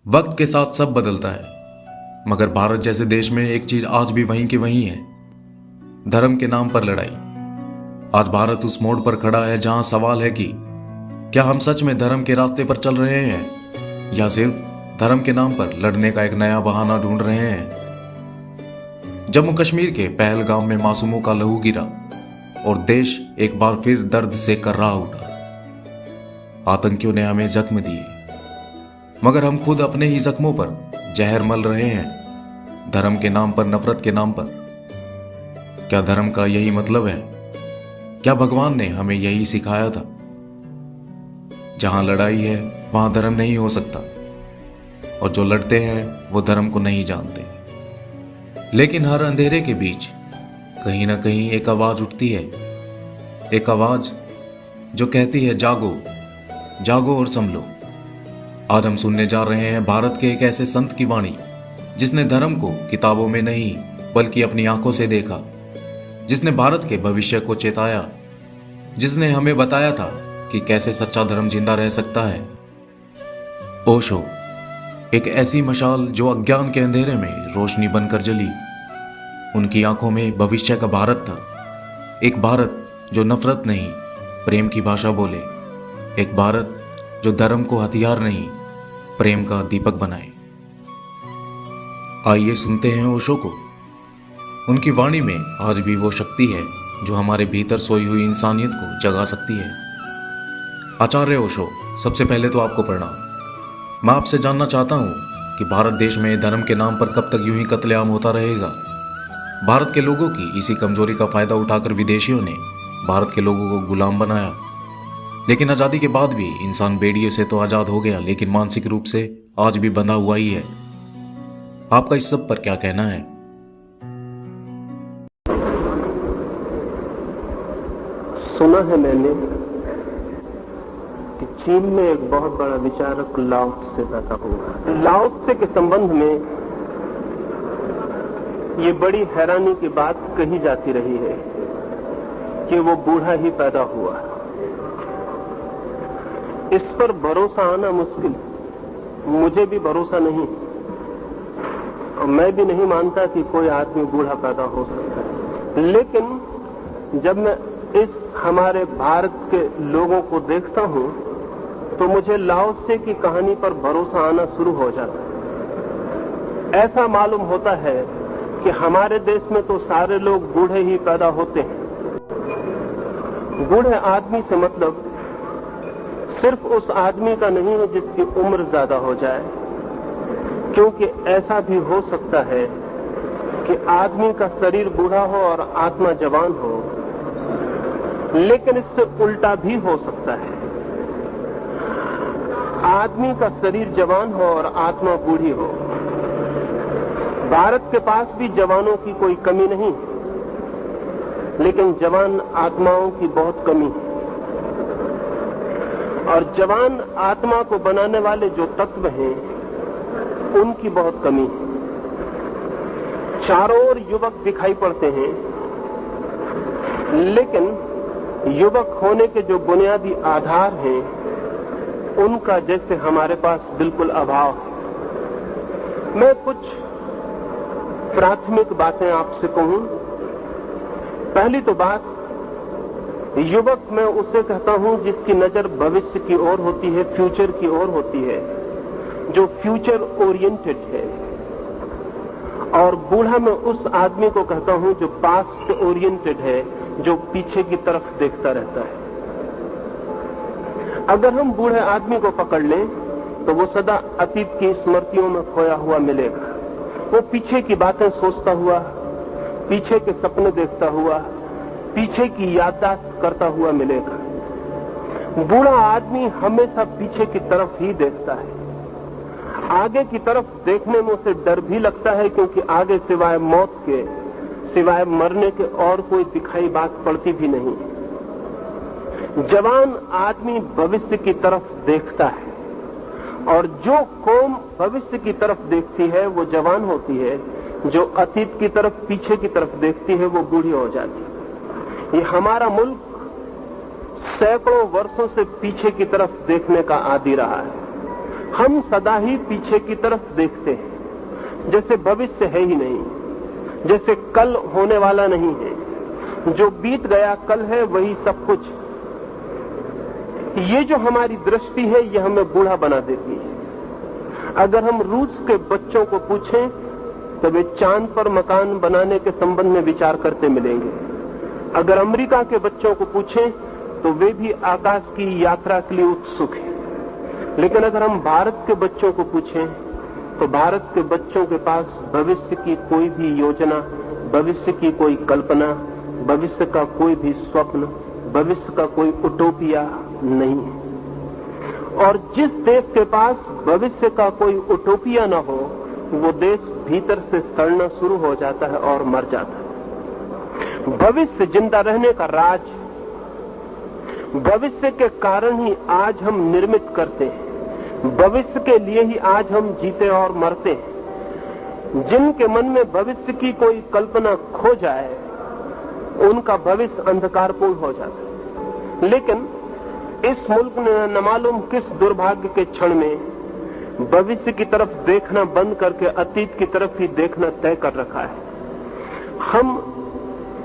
वक्त के साथ सब बदलता है, मगर भारत जैसे देश में एक चीज आज भी वहीं की वहीं है, धर्म के नाम पर लड़ाई। आज भारत उस मोड़ पर खड़ा है जहां सवाल है कि क्या हम सच में धर्म के रास्ते पर चल रहे हैं या सिर्फ धर्म के नाम पर लड़ने का एक नया बहाना ढूंढ रहे हैं। जम्मू कश्मीर के पहलगाम में मासूमों का लहू गिरा और देश एक बार फिर दर्द से कर्रा उठा। आतंकियों ने हमें जख्म दिए, मगर हम खुद अपने ही जख्मों पर जहर मल रहे हैं, धर्म के नाम पर, नफरत के नाम पर। क्या धर्म का यही मतलब है? क्या भगवान ने हमें यही सिखाया था? जहां लड़ाई है वहां धर्म नहीं हो सकता, और जो लड़ते हैं वो धर्म को नहीं जानते। लेकिन हर अंधेरे के बीच कहीं ना कहीं एक आवाज उठती है, एक आवाज जो कहती है जागो, जागो और संभलो। आज हम सुनने जा रहे हैं भारत के एक ऐसे संत की वाणी जिसने धर्म को किताबों में नहीं बल्कि अपनी आंखों से देखा, जिसने भारत के भविष्य को चेताया, जिसने हमें बताया था कि कैसे सच्चा धर्म जिंदा रह सकता है। ओशो, एक ऐसी मशाल जो अज्ञान के अंधेरे में रोशनी बनकर जली। उनकी आंखों में भविष्य का भारत था, एक भारत जो नफरत नहीं प्रेम की भाषा बोले, एक भारत जो धर्म को हथियार नहीं प्रेम का दीपक बनाए। आइए सुनते हैं ओशो को। उनकी वाणी में आज भी वो शक्ति है जो हमारे भीतर सोई हुई इंसानियत को जगा सकती है। आचार्य ओशो, सबसे पहले तो आपको प्रणाम। मैं आपसे जानना चाहता हूँ कि भारत देश में धर्म के नाम पर कब तक यूं ही कत्लेआम होता रहेगा? भारत के लोगों की इसी कमजोरी का फायदा उठाकर विदेशियों ने भारत के लोगों को गुलाम बनाया। लेकिन आज़ादी के बाद भी इंसान बेड़ियों से तो आज़ाद हो गया, लेकिन मानसिक रूप से आज भी बंधा हुआ ही है। आपका इस सब पर क्या कहना है? सुना है मैंने कि चीन में एक बहुत बड़ा विचारक लाओ त्से पैदा हुआ। लाओ त्से के संबंध में ये बड़ी हैरानी की बात कही जाती रही है कि वो बूढ़ा ही पैदा हुआ। इस पर भरोसा आना मुश्किल, मुझे भी भरोसा नहीं, और मैं भी नहीं मानता कि कोई आदमी बूढ़ा पैदा हो सकता है। लेकिन जब मैं इस हमारे भारत के लोगों को देखता हूं तो मुझे लाओ त्से की कहानी पर भरोसा आना शुरू हो जाता है। ऐसा मालूम होता है कि हमारे देश में तो सारे लोग बूढ़े ही पैदा होते हैं। बूढ़े आदमी से मतलब सिर्फ उस आदमी का नहीं है जिसकी उम्र ज्यादा हो जाए, क्योंकि ऐसा भी हो सकता है कि आदमी का शरीर बूढ़ा हो और आत्मा जवान हो, लेकिन इससे उल्टा भी हो सकता है। आदमी का शरीर जवान हो और आत्मा बूढ़ी हो। भारत के पास भी जवानों की कोई कमी नहीं, लेकिन जवान आत्माओं की बहुत कमी है, और जवान आत्मा को बनाने वाले जो तत्व हैं उनकी बहुत कमी है। चारों ओर युवक दिखाई पड़ते हैं, लेकिन युवक होने के जो बुनियादी आधार हैं उनका जैसे हमारे पास बिल्कुल अभाव है। मैं कुछ प्राथमिक बातें आपसे कहूं। पहली तो बात, युवक मैं उसे कहता हूं जिसकी नजर भविष्य की ओर होती है, फ्यूचर की ओर होती है, जो फ्यूचर ओरिएंटेड है। और बूढ़ा मैं उस आदमी को कहता हूं जो पास्ट ओरिएंटेड है, जो पीछे की तरफ देखता रहता है। अगर हम बूढ़े आदमी को पकड़ लें तो वो सदा अतीत की स्मृतियों में खोया हुआ मिलेगा। वो पीछे की बातें सोचता हुआ, पीछे के सपने देखता हुआ, पीछे की याददाश्त करता हुआ मिलेगा। बूढ़ा आदमी हमेशा पीछे की तरफ ही देखता है। आगे की तरफ देखने में उसे डर भी लगता है, क्योंकि आगे सिवाय मौत के, सिवाय मरने के और कोई दिखाई बात पड़ती भी नहीं। जवान आदमी भविष्य की तरफ देखता है, और जो कौम भविष्य की तरफ देखती है वो जवान होती है, जो अतीत की तरफ, पीछे की तरफ देखती है वो बूढ़ी हो जाती है। ये हमारा मुल्क सैकड़ों वर्षों से पीछे की तरफ देखने का आदी रहा है। हम सदा ही पीछे की तरफ देखते हैं, जैसे भविष्य है ही नहीं, जैसे कल होने वाला नहीं है। जो बीत गया कल है वही सब कुछ। ये जो हमारी दृष्टि है ये हमें बूढ़ा बना देती है। अगर हम रूस के बच्चों को पूछें तो वे चांद पर मकान बनाने के संबंध में विचार करते मिलेंगे। अगर अमेरिका के बच्चों को पूछें तो वे भी आकाश की यात्रा के लिए उत्सुक हैं। लेकिन अगर हम भारत के बच्चों को पूछें तो भारत के बच्चों के पास भविष्य की कोई भी योजना, भविष्य की कोई कल्पना, भविष्य का कोई भी स्वप्न, भविष्य का कोई उटोपिया नहीं है। और जिस देश के पास भविष्य का कोई उटोपिया न हो वो देश भीतर से सड़ना शुरू हो जाता है और मर जाता है। भविष्य जिंदा रहने का राज, भविष्य के कारण ही आज हम निर्मित करते हैं, भविष्य के लिए ही आज हम जीते और मरते हैं। जिनके मन में भविष्य की कोई कल्पना खो जाए उनका भविष्य अंधकारपूर्ण हो जाता है। लेकिन इस मुल्क ने न मालूम किस दुर्भाग्य के क्षण में भविष्य की तरफ देखना बंद करके अतीत की तरफ ही देखना तय कर रखा है। हम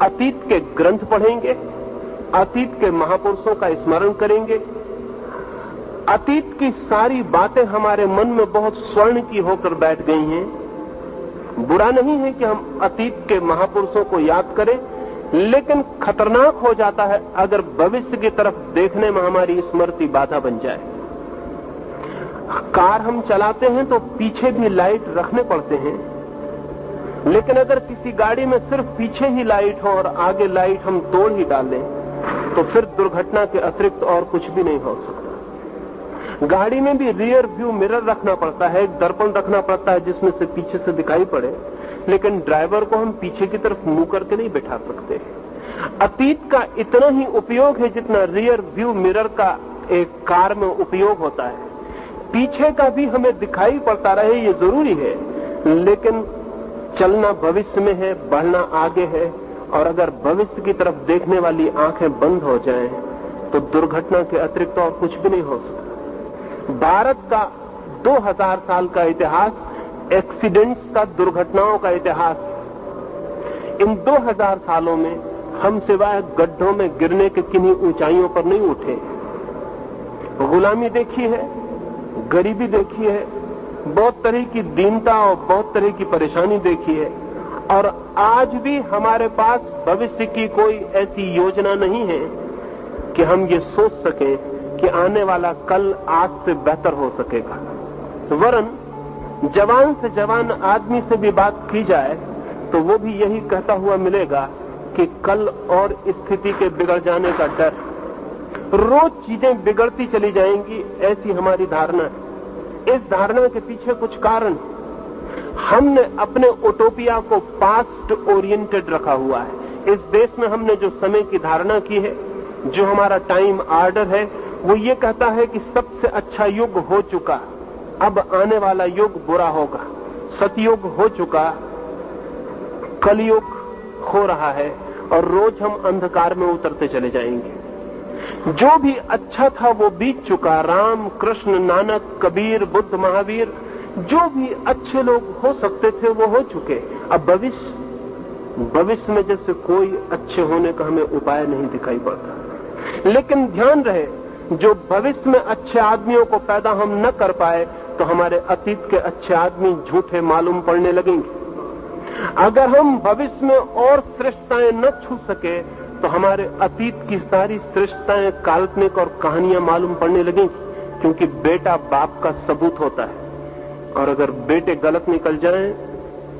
अतीत के ग्रंथ पढ़ेंगे, अतीत के महापुरुषों का स्मरण करेंगे, अतीत की सारी बातें हमारे मन में बहुत स्वर्ण की होकर बैठ गई हैं। बुरा नहीं है कि हम अतीत के महापुरुषों को याद करें, लेकिन खतरनाक हो जाता है अगर भविष्य की तरफ देखने में हमारी स्मृति बाधा बन जाए। कार हम चलाते हैं तो पीछे भी लाइट रखने पड़ते हैं, लेकिन अगर किसी गाड़ी में सिर्फ पीछे ही लाइट हो और आगे लाइट हम तोड़ ही डालें तो फिर दुर्घटना के अतिरिक्त और कुछ भी नहीं हो सकता। गाड़ी में भी रियर व्यू मिरर रखना पड़ता है, एक दर्पण रखना पड़ता है जिसमें से पीछे से दिखाई पड़े, लेकिन ड्राइवर को हम पीछे की तरफ मुंह करके नहीं बैठा सकते। अतीत का इतना ही उपयोग है जितना रियर व्यू मिरर का एक कार में उपयोग होता है। पीछे का भी हमें दिखाई पड़ता रहे ये जरूरी है, लेकिन चलना भविष्य में है, बढ़ना आगे है। और अगर भविष्य की तरफ देखने वाली आंखें बंद हो जाएं तो दुर्घटना के अतिरिक्त और कुछ भी नहीं हो सकता। भारत का 2000 साल का इतिहास एक्सीडेंट्स का, दुर्घटनाओं का इतिहास। इन 2000 सालों में हम सिवाय गड्ढों में गिरने के किन्हीं ऊंचाइयों पर नहीं उठे। गुलामी देखी है, गरीबी देखी है, बहुत तरह की दीनता और बहुत तरह की परेशानी देखी है, और आज भी हमारे पास भविष्य की कोई ऐसी योजना नहीं है कि हम ये सोच सकें कि आने वाला कल आज से बेहतर हो सकेगा। वरन जवान से जवान आदमी से भी बात की जाए तो वो भी यही कहता हुआ मिलेगा कि कल और स्थिति के बिगड़ जाने का डर, रोज चीजें बिगड़ती चली जाएंगी, ऐसी हमारी धारणा है। इस धारणा के पीछे कुछ कारण, हमने अपने उटोपिया को पास्ट ओरिएंटेड रखा हुआ है। इस देश में हमने जो समय की धारणा की है, जो हमारा टाइम ऑर्डर है, वो ये कहता है कि सबसे अच्छा युग हो चुका, अब आने वाला युग बुरा होगा। सतयुग हो चुका, कलयुग हो रहा है, और रोज हम अंधकार में उतरते चले जाएंगे। जो भी अच्छा था वो बीत चुका। राम, कृष्ण, नानक, कबीर, बुद्ध, महावीर, जो भी अच्छे लोग हो सकते थे वो हो चुके। अब भविष्य में जैसे कोई अच्छे होने का हमें उपाय नहीं दिखाई पड़ता। लेकिन ध्यान रहे, जो भविष्य में अच्छे आदमियों को पैदा हम न कर पाए तो हमारे अतीत के अच्छे आदमी झूठे मालूम पड़ने लगेंगे। अगर हम भविष्य में और श्रेष्ठताएं न छू सके तो हमारे अतीत की सारी श्रेष्ठताएं काल्पनिक और कहानियां मालूम पड़ने लगेंगी, क्योंकि बेटा बाप का सबूत होता है, और अगर बेटे गलत निकल जाएं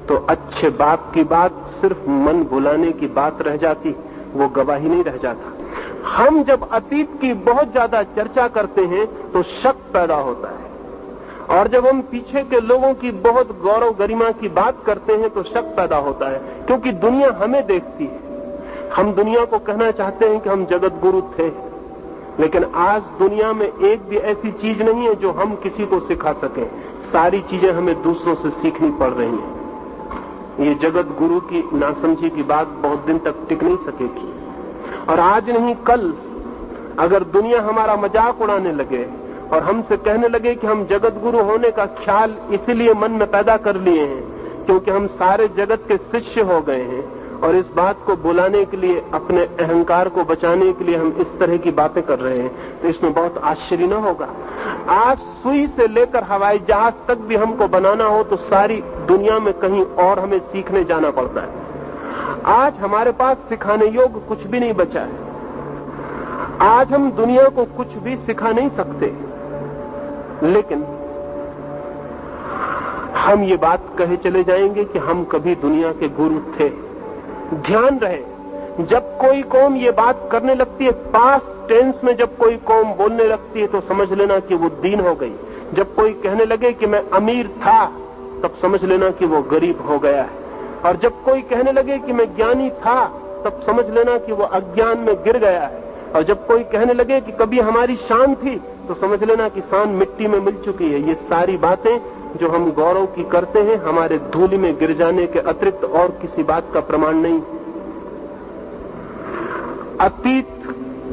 तो अच्छे बाप की बात सिर्फ मन भुलाने की बात रह जाती, वो गवाही नहीं रह जाता। हम जब अतीत की बहुत ज्यादा चर्चा करते हैं तो शक पैदा होता है, और जब हम पीछे के लोगों की बहुत गौरव गरिमा की बात करते हैं तो शक पैदा होता है, क्योंकि दुनिया हमें देखती है। हम दुनिया को कहना चाहते हैं कि हम जगत गुरु थे, लेकिन आज दुनिया में एक भी ऐसी चीज नहीं है जो हम किसी को सिखा सकें। सारी चीजें हमें दूसरों से सीखनी पड़ रही हैं। ये जगत गुरु की नासमझी की बात बहुत दिन तक टिक नहीं सकेगी, और आज नहीं कल अगर दुनिया हमारा मजाक उड़ाने लगे, और हमसे कहने लगे कि हम जगत गुरु होने का ख्याल इसीलिए मन में पैदा कर लिए हैं क्योंकि हम सारे जगत के शिष्य हो गए हैं, और इस बात को बुलाने के लिए, अपने अहंकार को बचाने के लिए हम इस तरह की बातें कर रहे हैं, तो इसमें बहुत आश्चर्य न होगा। आज सुई से लेकर हवाई जहाज तक भी हमको बनाना हो तो सारी दुनिया में कहीं और हमें सीखने जाना पड़ता है। आज हमारे पास सिखाने योग्य कुछ भी नहीं बचा है। आज हम दुनिया को कुछ भी सिखा नहीं सकते, लेकिन हम ये बात कहे चले जाएंगे कि हम कभी दुनिया के गुरु थे। ध्यान रहे, जब कोई कौम ये बात करने लगती है, पास्ट टेंस में जब कोई कौम बोलने लगती है, तो समझ लेना कि वो दीन हो गई। जब कोई कहने लगे कि मैं अमीर था, तब समझ लेना कि वो गरीब हो गया है। और जब कोई कहने लगे कि मैं ज्ञानी था, तब समझ लेना कि वो अज्ञान में गिर गया है। और जब कोई कहने लगे कि कभी हमारी शान थी, तो समझ लेना कि शान मिट्टी में मिल चुकी है। ये सारी बातें जो हम गौरव की करते हैं, हमारे धूलि में गिर जाने के अतिरिक्त और किसी बात का प्रमाण नहीं। अतीत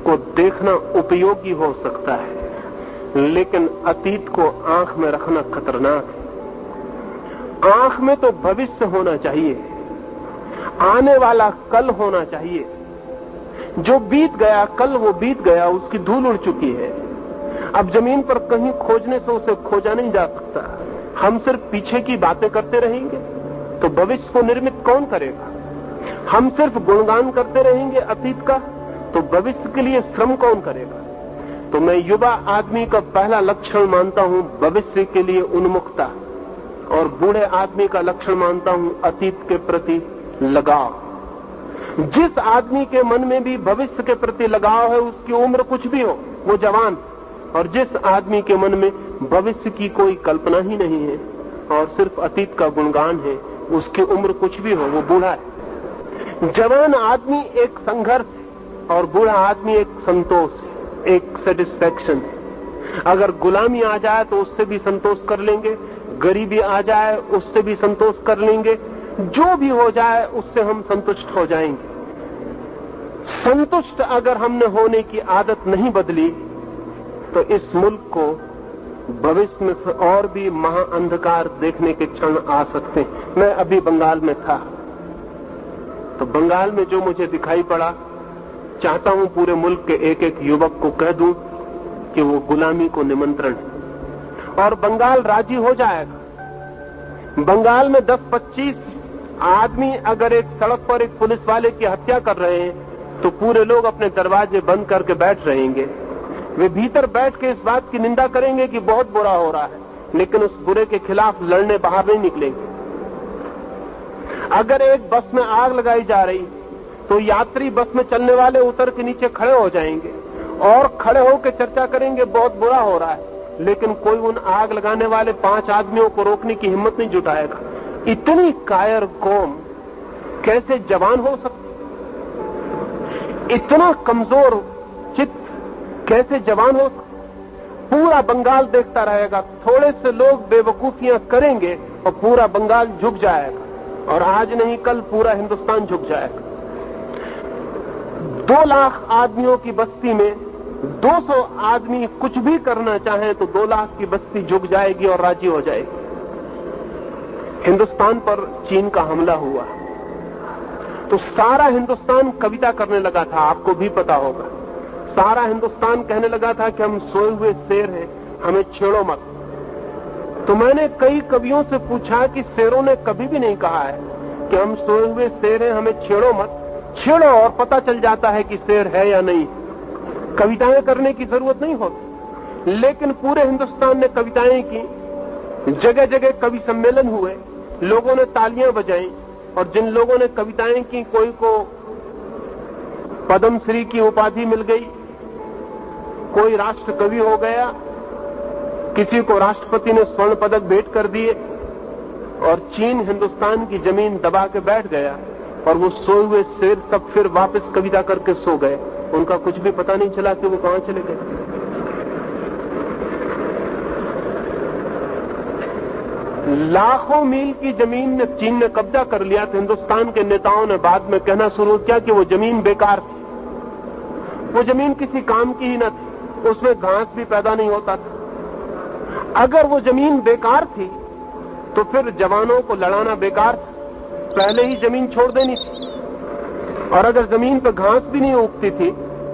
को देखना उपयोगी हो सकता है, लेकिन अतीत को आंख में रखना खतरनाक है। आंख में तो भविष्य होना चाहिए, आने वाला कल होना चाहिए। जो बीत गया कल, वो बीत गया, उसकी धूल उड़ चुकी है। अब जमीन पर कहीं खोजने से उसे खोजा नहीं जा सकता। हम सिर्फ पीछे की बातें करते रहेंगे तो भविष्य को निर्मित कौन करेगा? हम सिर्फ गुणगान करते रहेंगे अतीत का तो भविष्य के लिए श्रम कौन करेगा? तो मैं युवा आदमी का पहला लक्षण मानता हूं भविष्य के लिए उन्मुखता, और बूढ़े आदमी का लक्षण मानता हूं अतीत के प्रति लगाव। जिस आदमी के मन में भी भविष्य के प्रति लगाव है, उसकी उम्र कुछ भी हो, वो जवान। और जिस आदमी के मन में भविष्य की कोई कल्पना ही नहीं है और सिर्फ अतीत का गुणगान है, उसकी उम्र कुछ भी हो, वो बूढ़ा है। जवान आदमी एक संघर्ष और बूढ़ा आदमी एक संतोष, एक सेटिस्फैक्शन। अगर गुलामी आ जाए तो उससे भी संतोष कर लेंगे, गरीबी आ जाए उससे भी संतोष कर लेंगे, जो भी हो जाए उससे हम संतुष्ट हो जाएंगे। संतुष्ट अगर हमने होने की आदत नहीं बदली तो इस मुल्क को भविष्य में और भी महाअंधकार देखने के क्षण आ सकते हैं। मैं अभी बंगाल में था, तो बंगाल में जो मुझे दिखाई पड़ा, चाहता हूं पूरे मुल्क के एक एक युवक को कह दूं कि वो गुलामी को निमंत्रण है, और बंगाल राजी हो जाएगा। बंगाल में 10-25 आदमी अगर एक सड़क पर एक पुलिस वाले की हत्या कर रहे हैं तो पूरे लोग अपने दरवाजे बंद करके बैठ रहेंगे। वे भीतर बैठ के इस बात की निंदा करेंगे कि बहुत बुरा हो रहा है, लेकिन उस बुरे के खिलाफ लड़ने बाहर नहीं निकलेंगे। अगर एक बस में आग लगाई जा रही तो यात्री बस में चलने वाले उतर के नीचे खड़े हो जाएंगे और खड़े होकर चर्चा करेंगे बहुत बुरा हो रहा है, लेकिन कोई उन आग लगाने वाले 5 आदमियों को रोकने की हिम्मत नहीं जुटाएगा। इतनी कायर कौम कैसे जवान हो सकती? इतना कमजोर चित्त कैसे जवान हो सकता? पूरा बंगाल देखता रहेगा, थोड़े से लोग बेवकूफियां करेंगे और पूरा बंगाल झुक जाएगा, और आज नहीं कल पूरा हिंदुस्तान झुक जाएगा। 2 लाख आदमियों की बस्ती में 200 आदमी कुछ भी करना चाहे तो 2 लाख की बस्ती झुक जाएगी और राजी हो जाएगी। हिंदुस्तान पर चीन का हमला हुआ तो सारा हिंदुस्तान कविता करने लगा था, आपको भी पता होगा। सारा हिंदुस्तान कहने लगा था कि हम सोए हुए शेर हैं, हमें छेड़ो मत। तो मैंने कई कवियों से पूछा कि शेरों ने कभी भी नहीं कहा है कि हम सोए हुए शेर हैं, हमें छेड़ो मत। छेड़ो और पता चल जाता है कि शेर है या नहीं। कविताएं करने की जरूरत नहीं होती, लेकिन पूरे हिंदुस्तान ने कविताएं की, जगह जगह कवि सम्मेलन हुए, लोगों ने तालियां बजाई, और जिन लोगों ने कविताएं की कोई को पद्मश्री की उपाधि मिल गई, कोई राष्ट्र कवि हो गया, किसी को राष्ट्रपति ने स्वर्ण पदक भेंट कर दिए, और चीन हिंदुस्तान की जमीन दबा के बैठ गया और वो सोए हुए शेर सब फिर वापस कविता करके सो गए। उनका कुछ भी पता नहीं चला कि वो कहां चले गए। लाखों मील की जमीन ने चीन ने कब्जा कर लिया तो हिंदुस्तान के नेताओं ने बाद में कहना शुरू किया कि वो जमीन बेकार थी, वो जमीन किसी काम की ही न थी, उसमें घास भी पैदा नहीं होता था, अगर वो जमीन बेकार थी तो फिर जवानों को लड़ाना बेकार था, पहले ही जमीन छोड़ देनी थी। और अगर जमीन पर घास भी नहीं उगती थी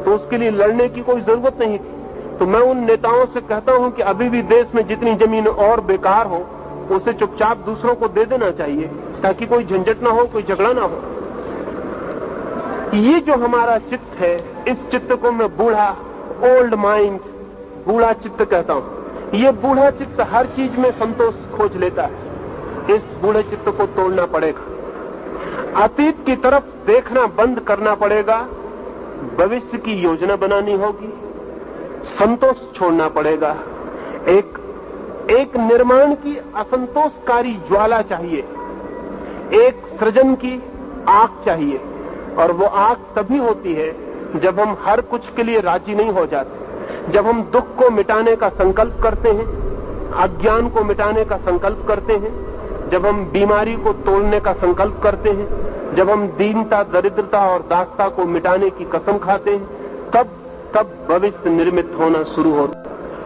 तो उसके लिए लड़ने की कोई जरूरत नहीं थी। तो मैं उन नेताओं से कहता हूं कि अभी भी देश में जितनी जमीन और बेकार हो उसे चुपचाप दूसरों को दे देना चाहिए, ताकि कोई झंझट ना हो, कोई झगड़ा ना हो। ये जो हमारा चित्त है, इस चित्त को मैं बूढ़ा, ओल्ड माइंड, बूढ़ा चित्त कहता हूं। ये बूढ़ा चित्त हर चीज में संतोष खोज लेता है। इस बूढ़े चित्त को तोड़ना पड़ेगा। अतीत की तरफ देखना बंद करना पड़ेगा। भविष्य की योजना बनानी होगी। संतोष छोड़ना पड़ेगा। एक निर्माण की असंतोषकारी ज्वाला चाहिए, एक सृजन की आग चाहिए। और वो आग तभी होती है जब हम हर कुछ के लिए राजी नहीं हो जाते, जब हम दुख को मिटाने का संकल्प करते हैं, अज्ञान को मिटाने का संकल्प करते हैं, जब हम बीमारी को तोड़ने का संकल्प करते हैं, जब हम दीनता, दरिद्रता और दासता को मिटाने की कसम खाते हैं, तब भविष्य निर्मित होना शुरू होता।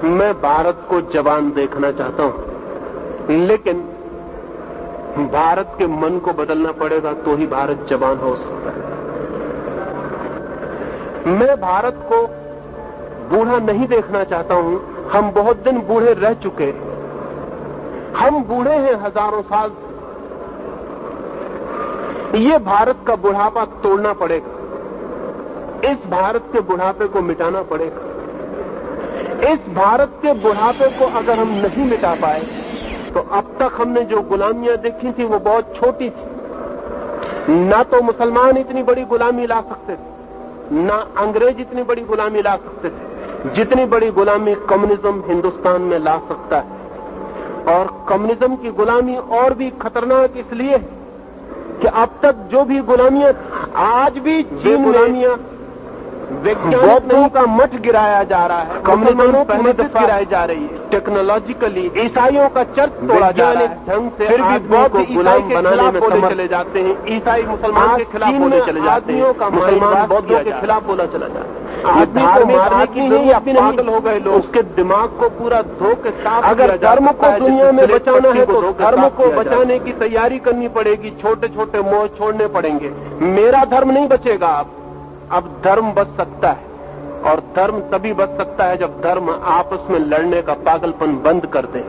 मैं भारत को जवान देखना चाहता हूं, लेकिन भारत के मन को बदलना पड़ेगा तो ही भारत जवान हो सकता है। मैं भारत को बूढ़ा नहीं देखना चाहता हूं। हम बहुत दिन बूढ़े रह चुके, हम बूढ़े हैं हजारों साल। ये भारत का बुढ़ापा तोड़ना पड़ेगा। इस भारत के बुढ़ापे को मिटाना पड़ेगा। इस भारत के बुढ़ापे को अगर हम नहीं मिटा पाए तो अब तक हमने जो गुलामियां देखी थी वो बहुत छोटी थी। ना तो मुसलमान इतनी बड़ी गुलामी ला सकते थे, ना अंग्रेज इतनी बड़ी गुलामी ला सकते थे जितनी बड़ी गुलामी कम्युनिज्म हिंदुस्तान में ला सकता है। और कम्युनिज्म की गुलामी और भी खतरनाक इसलिए कि अब तक जो भी गुलामियां, आज भी चीन गुलामियां, वैज्ञानिकों का मठ गिराया जा रहा है, कम्युनिज्म पहली दफा गिराई जा रही है, टेक्नोलॉजिकली ईसाइयों का चर्च तोड़ा जा रहा है ढंग से, फिर भी बौद्ध को गुलाम बनाने में समर्थ चले जाते हैं। ईसाई मुसलमान के खिलाफ बोले चले जाते हैं, मुसलमान बौद्धों के खिलाफ बोला चला जाता है। आदमी को मारने की नहीं, अब पागल हो गए लोग। उसके दिमाग को पूरा धो के साफ। अगर धर्म को दुनिया में बचाना है तो धर्म को बचाने की तैयारी करनी पड़ेगी। छोटे छोटे मोह छोड़ने पड़ेंगे। मेरा धर्म नहीं बचेगा। अब धर्म बच सकता है, और धर्म तभी बच सकता है जब धर्म आपस में लड़ने का पागलपन बंद कर दे।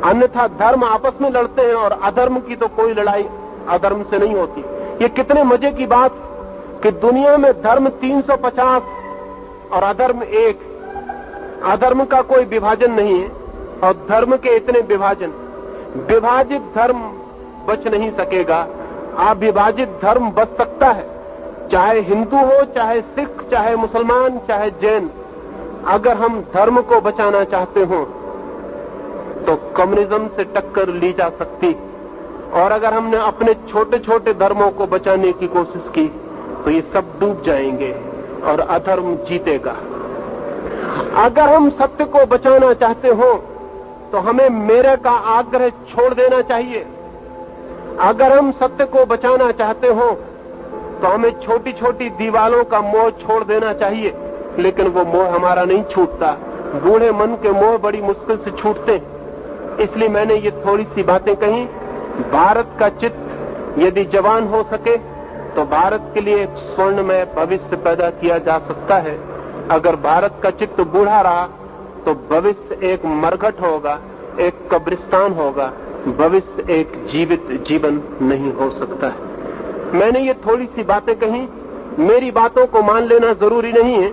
अन्यथा धर्म आपस में लड़ते हैं और अधर्म की तो कोई लड़ाई अधर्म से नहीं होती। ये कितने मजे की बात कि दुनिया में धर्म 350 और अधर्म 1। अधर्म का कोई विभाजन नहीं है और धर्म के इतने विभाजन। विभाजित धर्म बच नहीं सकेगा, अविभाजित धर्म बच सकता है। चाहे हिंदू हो, चाहे सिख, चाहे मुसलमान, चाहे जैन। अगर हम धर्म को बचाना चाहते हो तो कम्युनिज्म से टक्कर ली जा सकती। और अगर हमने अपने छोटे छोटे धर्मों को बचाने की कोशिश की तो ये सब डूब जाएंगे और अधर्म जीतेगा। अगर हम सत्य को बचाना चाहते हो तो हमें मेरे का आग्रह छोड़ देना चाहिए। अगर हम सत्य को बचाना चाहते हो तो हमें छोटी छोटी दीवालों का मोह छोड़ देना चाहिए। लेकिन वो मोह हमारा नहीं छूटता। बूढ़े मन के मोह बड़ी मुश्किल से छूटते हैं। इसलिए मैंने ये थोड़ी सी बातें कही। भारत का चित्त यदि जवान हो सके तो भारत के लिए एक स्वर्णमय भविष्य पैदा किया जा सकता है। अगर भारत का चित्त बूढ़ा रहा तो भविष्य एक मरघट होगा, एक कब्रिस्तान होगा। भविष्य एक जीवित जीवन नहीं हो सकता है। मैंने ये थोड़ी सी बातें कही। मेरी बातों को मान लेना जरूरी नहीं है,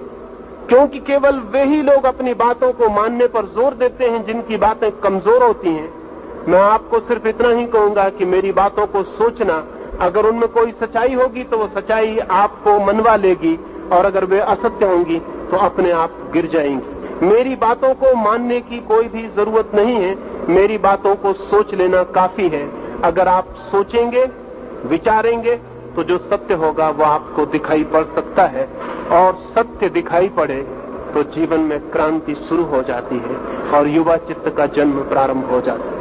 क्योंकि केवल वे ही लोग अपनी बातों को मानने पर जोर देते हैं जिनकी बातें कमजोर होती हैं। मैं आपको सिर्फ इतना ही कहूंगा कि मेरी बातों को सोचना। अगर उनमें कोई सच्चाई होगी तो वो सच्चाई आपको मनवा लेगी, और अगर वे असत्य होंगी तो अपने आप गिर जाएंगी। मेरी बातों को मानने की कोई भी जरूरत नहीं है। मेरी बातों को सोच लेना काफी है। अगर आप सोचेंगे, विचारेंगे तो जो सत्य होगा वो आपको दिखाई पड़ सकता है, और सत्य दिखाई पड़े तो जीवन में क्रांति शुरू हो जाती है और युवा चित्त का जन्म प्रारंभ हो जाता है।